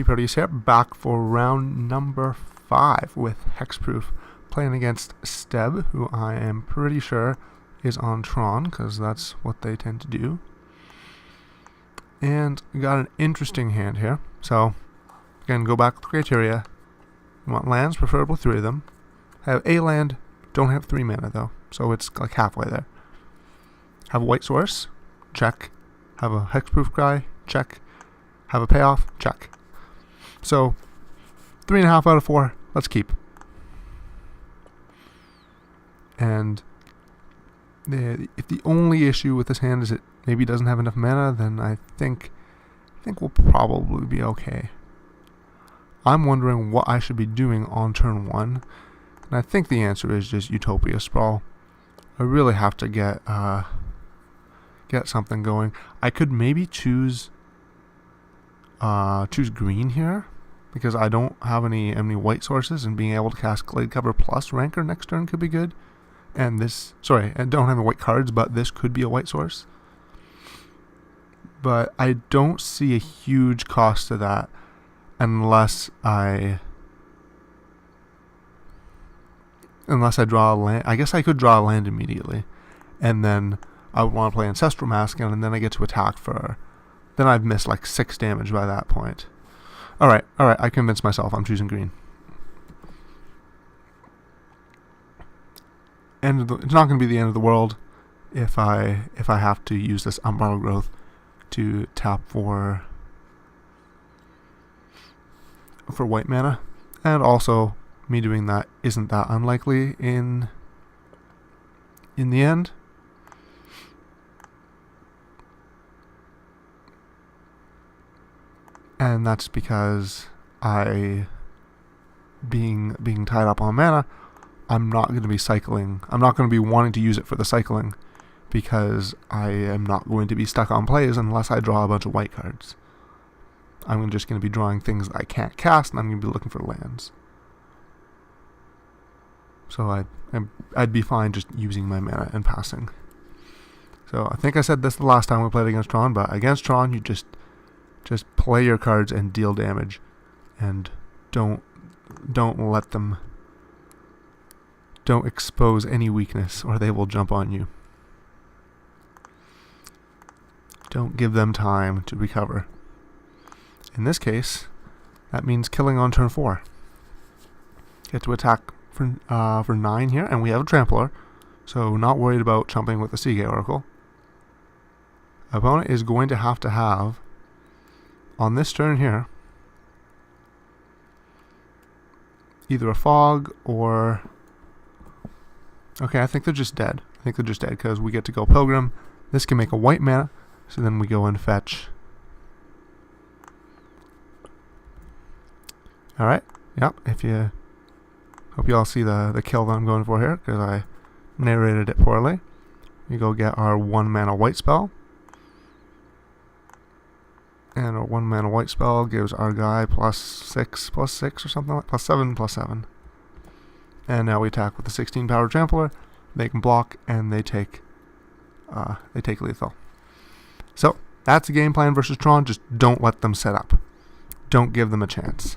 pproteus here, back for round number 5 with Hexproof, playing against Steb, who I am pretty sure is on Tron, because that's what they tend to do. And we got an interesting hand here. So, again, go back to the criteria. You want lands, preferably 3 of them. Have a land, don't have 3 mana though, so it's like halfway there. Have a white source, check. Have a hexproof guy, check. Have a payoff, check. So, 3.5 out of 4, let's keep. And if the only issue with this hand is it maybe doesn't have enough mana, then I think we'll probably be okay. I'm wondering what I should be doing on turn 1, and I think the answer is just Utopia Sprawl. I really have to get something going. I could maybe choose green here, because I don't have any white sources, and being able to cast Glade Cover plus Rancor next turn could be good. And this, sorry, I don't have any white cards, but this could be a white source. But I don't see a huge cost to that unless I draw a land. I guess I could draw a land immediately, and then I would want to play Ancestral Mask, and then I get to attack for. Then I've missed like 6 damage by that point. All right, I convinced myself. I'm choosing green. It's not going to be the end of the world if I have to use this Unbridled Growth to tap for white mana, and also me doing that isn't that unlikely in the end. And that's because being tied up on mana, I'm not going to be cycling. I'm not going to be wanting to use it for the cycling, because I am not going to be stuck on plays unless I draw a bunch of white cards. I'm just going to be drawing things that I can't cast, and I'm going to be looking for lands. So I'd be fine just using my mana and passing. So I think I said this the last time we played against Tron, but against Tron, you just play your cards and deal damage, and don't let them. Don't expose any weakness, or they will jump on you. Don't give them time to recover. In this case, that means killing on turn 4. Get to attack for 9 here, and we have a Trampler, so not worried about jumping with the Seagate Oracle. Opponent is going to have, on this turn here, either a Fog or... Okay, I think they're just dead. Because we get to go Pilgrim. This can make a white mana, so then we go and fetch. Alright, yep, hope you all see the kill that I'm going for here, because I narrated it poorly. We go get our 1 mana white spell. And our 1 mana white spell gives our guy +6 or something like +7. And now we attack with the 16 power Trampler. They can block, and they take lethal. So that's the game plan versus Tron. Just don't let them set up. Don't give them a chance.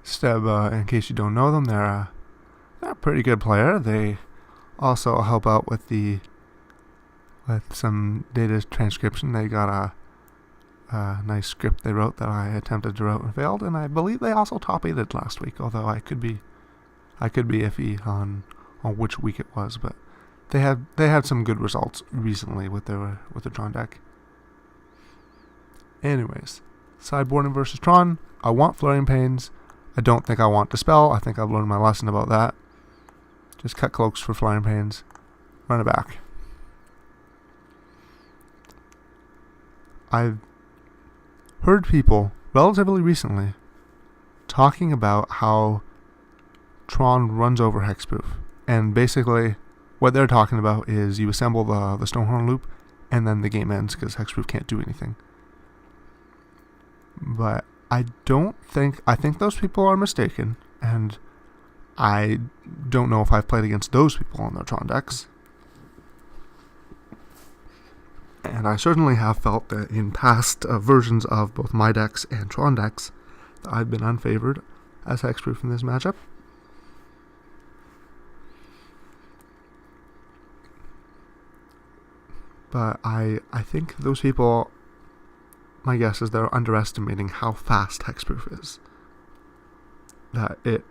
Steb, in case you don't know them, they're a pretty good player. They also help out with some data transcription. They got a nice script they wrote that I attempted to write and failed, and I believe they also top-8'd last week, although I could be iffy on which week it was, but they had some good results recently with the Tron deck. Anyways, sideboarding versus Tron. I want Flurrying Pains. I don't think I want Dispel. I think I've learned my lesson about that. Just cut Cloaks for Flurrying Pains. Run it back. I've heard people relatively recently talking about how Tron runs over Hexproof, and basically what they're talking about is you assemble the Stonehorn loop, and then the game ends because Hexproof can't do anything. But I think those people are mistaken, and I don't know if I've played against those people on their Tron decks. And I certainly have felt that in past versions of both my decks and Tron decks, that I've been unfavored as hexproof in this matchup. But I think those people, my guess is they're underestimating how fast hexproof is. That it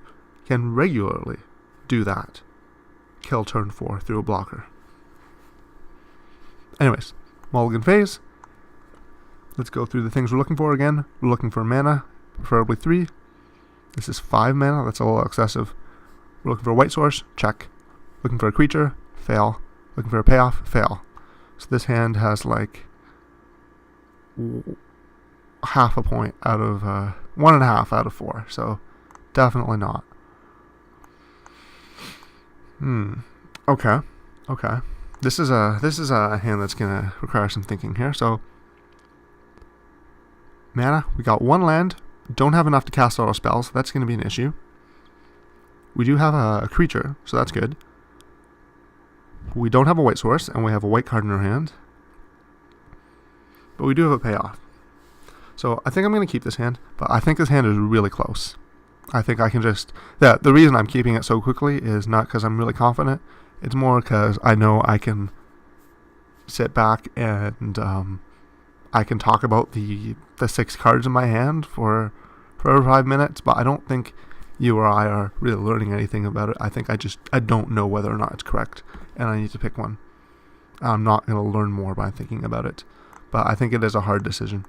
can regularly do that. Kill turn 4 through a blocker. Anyways, Mulligan phase. Let's go through the things we're looking for again. We're looking for mana, preferably 3. This is 5 mana, that's a little excessive. We're looking for a white source, check. Looking for a creature, fail. Looking for a payoff, fail. So this hand has like half a point out of 1.5 out of 4. So definitely not. Okay. This is a hand that's gonna require some thinking here. So mana, we got 1 land. Don't have enough to cast auto spells, so that's gonna be an issue. We do have a creature, so that's good. We don't have a white source, and we have a white card in our hand. But we do have a payoff. So I think I'm going to keep this hand, but I think this hand is really close. I think I can just... The reason I'm keeping it so quickly is not because I'm really confident. It's more because I know I can sit back and I can talk about the 6 cards in my hand for 5 minutes, but I don't think you or I are really learning anything about it. I think I don't know whether or not it's correct, and I need to pick one. I'm not going to learn more by thinking about it, but I think it is a hard decision.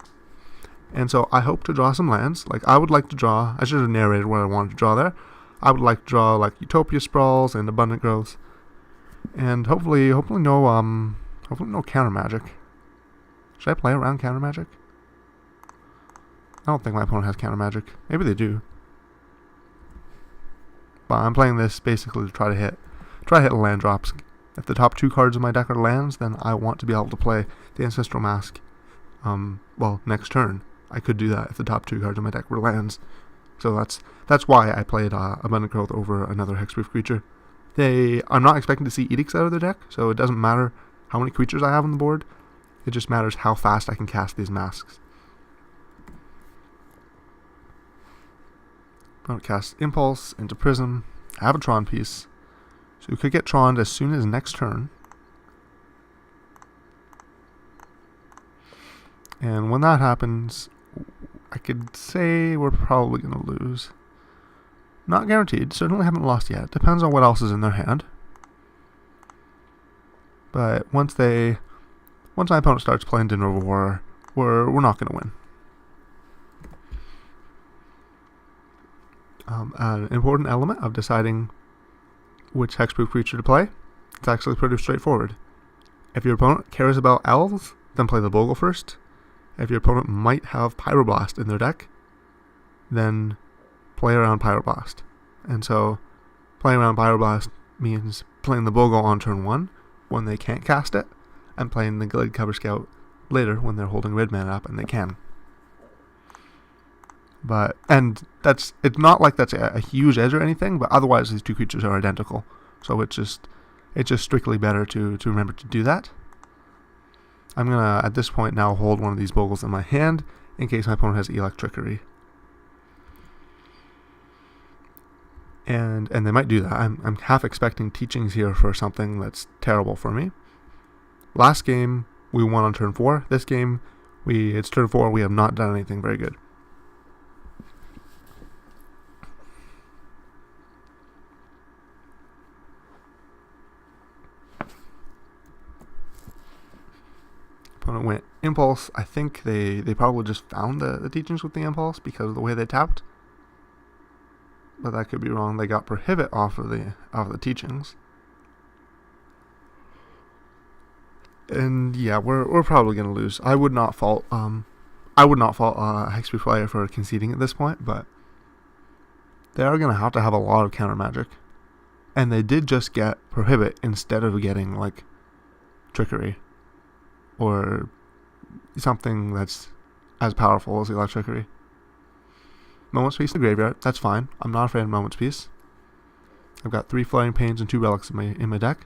And so I hope to draw some lands. Like, I would like to draw... I should have narrated what I wanted to draw there. I would like to draw, like, Utopia Sprawls and Abundant Growth. And hopefully no counter magic. Should I play around counter magic? I don't think my opponent has counter magic. Maybe they do. But I'm playing this basically to try to hit land drops. If the top 2 cards of my deck are lands, then I want to be able to play the Ancestral Mask. Next turn. I could do that if the top 2 cards of my deck were lands. So that's why I played Abundant Growth over another hexproof creature. I'm not expecting to see edicts out of their deck, so it doesn't matter how many creatures I have on the board. It just matters how fast I can cast these masks. I'm going to cast Impulse into Prism. I have a Tron piece, so we could get Troned as soon as next turn. And when that happens, I could say we're probably going to lose. Not guaranteed. Certainly haven't lost yet. Depends on what else is in their hand. But once my opponent starts playing Dinner of War, we're not going to win. An important element of deciding which hexproof creature to play, it's actually pretty straightforward. If your opponent cares about elves, then play the Bogle first. If your opponent might have Pyroblast in their deck, then play around Pyroblast. And so, playing around Pyroblast means playing the Bogle on turn 1 when they can't cast it, and playing the Glade Cover Scout later when they're holding red mana up and they can. It's not like that's a huge edge or anything, but otherwise these 2 creatures are identical. So it's just strictly better to remember to do that. I'm gonna at this point now hold one of these Bogles in my hand in case my opponent has Electrickery. And they might do that. I'm half expecting Teachings here for something that's terrible for me. Last game we won on turn 4. This game it's turn 4. We have not done anything very good. Opponent went Impulse. I think they probably just found the Teachings with the Impulse because of the way they tapped. But that could be wrong. They got Prohibit off of the Teachings. And yeah, we're probably gonna lose. I would not fault a hexproof player for conceding at this point, but they are gonna have to have a lot of counter magic. And they did just get Prohibit instead of getting like Trickery. Or something that's as powerful as Electrickery. Moment's Peace in the graveyard, that's fine. I'm not afraid of Moment's Peace. I've got 3 Flaring Pains and 2 Relics in my deck.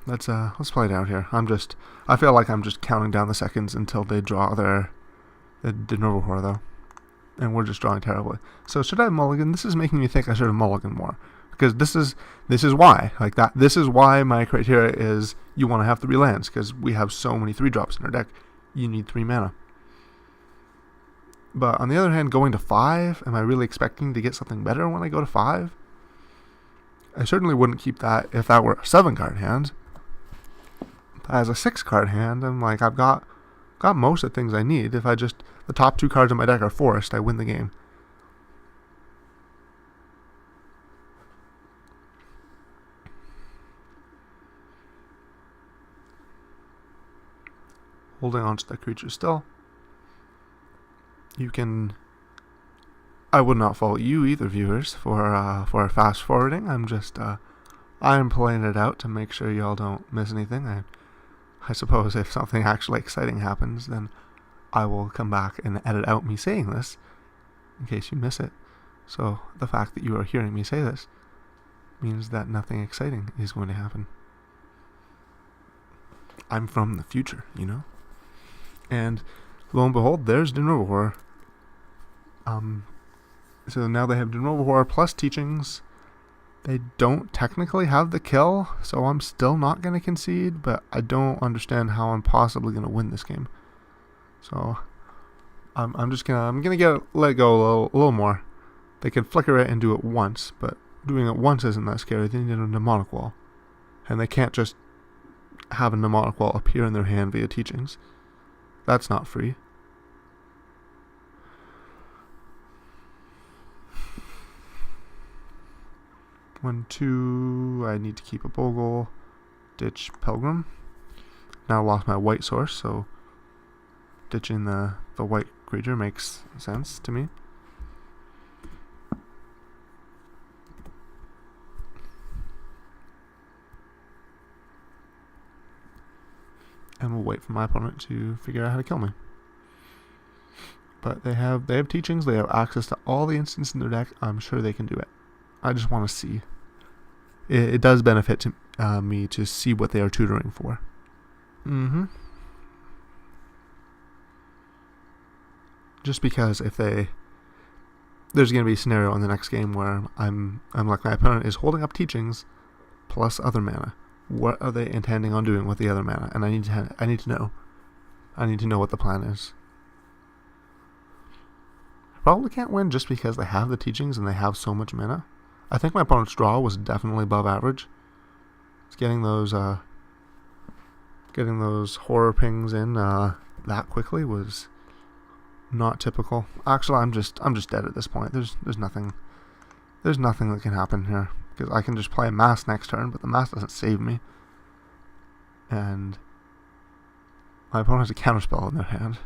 let's play it out here. I feel like I'm just counting down the seconds until they draw the Nervahor though. And we're just drawing terribly. So should I mulligan? This is making me think I should have mulligan more. Because this is why. Like that this is why my criteria is you want to have 3 lands, because we have so many 3-drops in our deck. You need 3 mana. But on the other hand, going to 5, am I really expecting to get something better when I go to 5? I certainly wouldn't keep that if that were a 7-card hand. As a 6-card hand, I'm like, I've got most of the things I need. If the top 2 cards in my deck are forest, I win the game. Holding on to the creature still. I would not fault you either, viewers, for fast forwarding. I'm playing it out to make sure y'all don't miss anything. I suppose if something actually exciting happens, then I will come back and edit out me saying this, in case you miss it. So the fact that you are hearing me say this means that nothing exciting is going to happen. I'm from the future, you know? And lo and behold, there's Nervahor. So now they have Nervahor plus teachings. They don't technically have the kill, so I'm still not going to concede, but I don't understand how I'm possibly going to win this game. So I'm gonna let it go a little more. They can flicker it and do it once, but doing it once isn't that scary. They need a mnemonic wall, and they can't just have a mnemonic wall appear in their hand via teachings. That's not free. One, 2, I need to keep a Bogle, ditch Pilgrim. Now lost my white source, so ditching the white creature makes sense to me. And we'll wait for my opponent to figure out how to kill me. But they have teachings, they have access to all the instants in their deck. I'm sure they can do it. I just want to see. It does benefit to me to see what they are tutoring for. Just because there's going to be a scenario in the next game where I'm like my opponent is holding up teachings plus other mana. What are they intending on doing with the other mana? And I need to know. I need to know what the plan is. I probably can't win just because they have the teachings and they have so much mana. I think my opponent's draw was definitely above average. It's getting those horror pings in that quickly was not typical. Actually, I'm just dead at this point. There's nothing that can happen here, because I can just play a mass next turn, but the mass doesn't save me. And my opponent has a counterspell in their hand.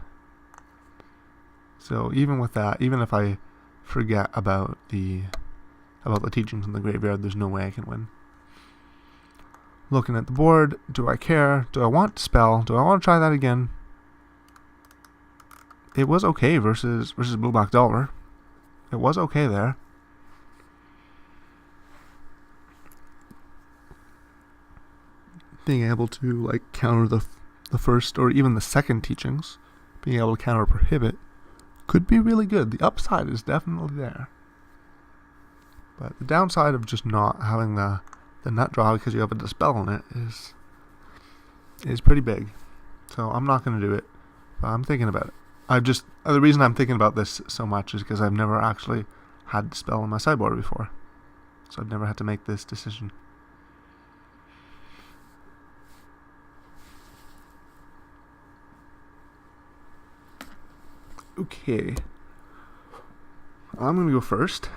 So even with that, even if I forget about the teachings in the graveyard, there's no way I can win. Looking at the board, do I care? Do I want to spell? Do I want to try that again? It was okay versus Blue Black Delver. It was okay there. Being able to counter the first or even the second teachings, being able to counter Prohibit could be really good. The upside is definitely there. But the downside of just not having the nut draw because you have a Dispel in it is pretty big. So I'm not going to do it, but I'm thinking about it. The reason I'm thinking about this so much is because I've never actually had Dispel on my sideboard before. So I've never had to make this decision. Okay. I'm going to go first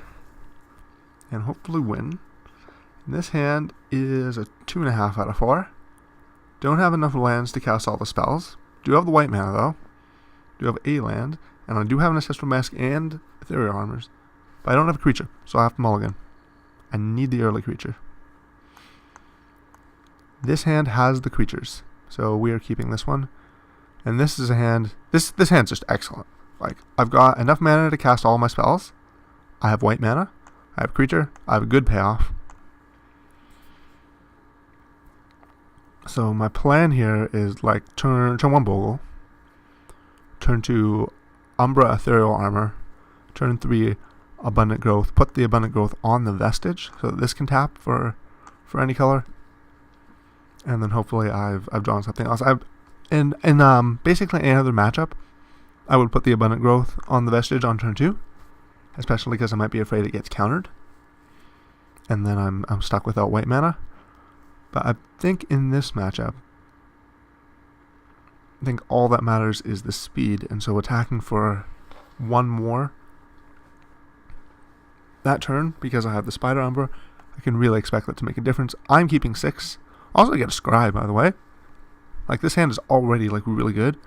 and hopefully win. And this hand is a 2.5 out of 4. Don't have enough lands to cast all the spells. Do have the white mana though. Do have a land, and I do have an Ancestral Mask and Ethereal Armors. But I don't have a creature, so I have to mulligan. I need the early creature. This hand has the creatures, so we are keeping this one. And this is a hand, this hand's just excellent. I've got enough mana to cast all my spells. I have white mana. I have a creature. I have a good payoff. So my plan here is like turn 1 Bogle, turn 2 Umbra Ethereal Armor, turn 3 Abundant Growth, put the Abundant Growth on the Vestige so that this can tap for any color, and then hopefully I've drawn something else. In basically any other matchup, I would put the Abundant Growth on the Vestige on turn 2, especially because I might be afraid it gets countered, and then I'm stuck without white mana. But I think in this matchup, I think all that matters is the speed, and so attacking for 1 more that turn, because I have the Spider Umbra, I can really expect that to make a difference. I'm keeping 6. Also, I get a Scry, by the way. Like, this hand is already like really good.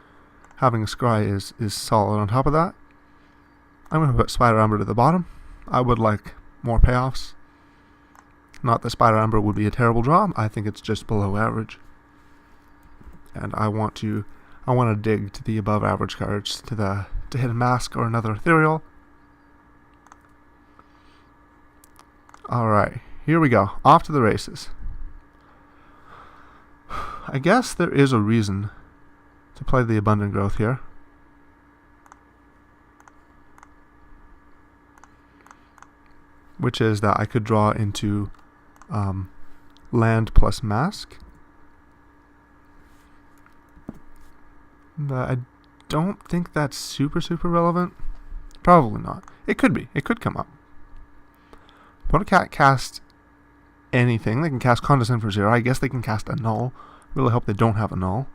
Having a Scry is solid on top of that. I'm going to put Spider Umbra to the bottom. I would like more payoffs. Not that Spider Umbra would be a terrible draw. I think it's just below average. And I want to dig to the above average cards, to hit a Mask or another Ethereal. Alright, here we go. Off to the races. I guess there is a reason to play the Abundant Growth here. Which is that I could draw into land plus Mask. But I don't think that's super relevant. Probably not. It could be. It could come up. Opponent can't cast anything. They can cast Condescend for 0. I guess they can cast a Null. Really hope they don't have a Null.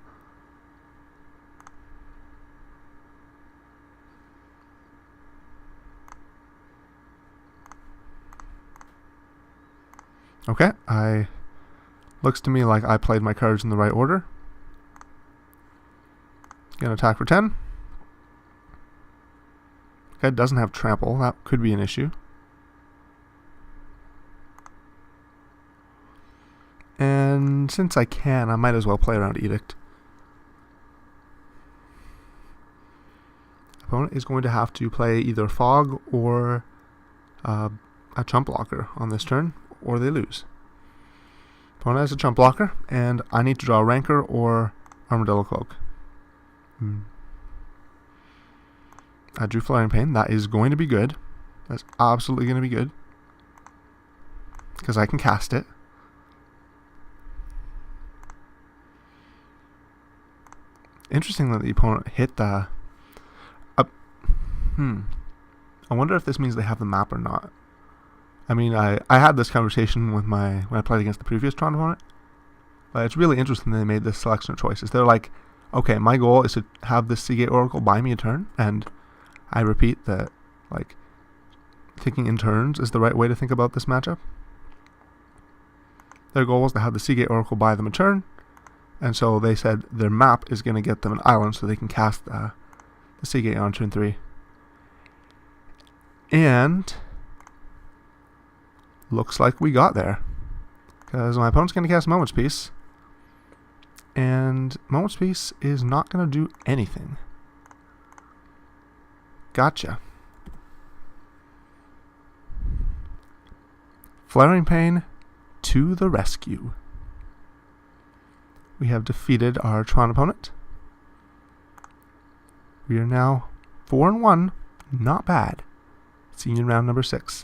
Okay, looks to me like I played my cards in the right order. Gonna attack for 10. Okay, doesn't have trample. That could be an issue. And since I can, I might as well play around Edict. Opponent is going to have to play either Fog or a Chump Blocker on this turn, or they lose. Opponent has a Chump Blocker, and I need to draw Rancor or Armadillo Cloak. I drew Flaring Pain. That is going to be good. That's absolutely going to be good, because I can cast it. Interesting that the opponent hit the... I wonder if this means they have the map or not. I mean, I had this conversation with when I played against the previous Tron opponent, but it's really interesting that they made this selection of choices. They're like, okay, my goal is to have this Seagate Oracle buy me a turn, and I repeat that, like, thinking in turns is the right way to think about this matchup. Their goal was to have the Seagate Oracle buy them a turn, and so they said their map is going to get them an island so they can cast the Seagate on turn 3. And looks like we got there, because my opponent's going to cast Moment's Peace, and Moment's Peace is not going to do anything. Gotcha. Flaring Pain to the rescue. We have defeated our Tron opponent. We are now 4-1. Not bad. See you in round number 6.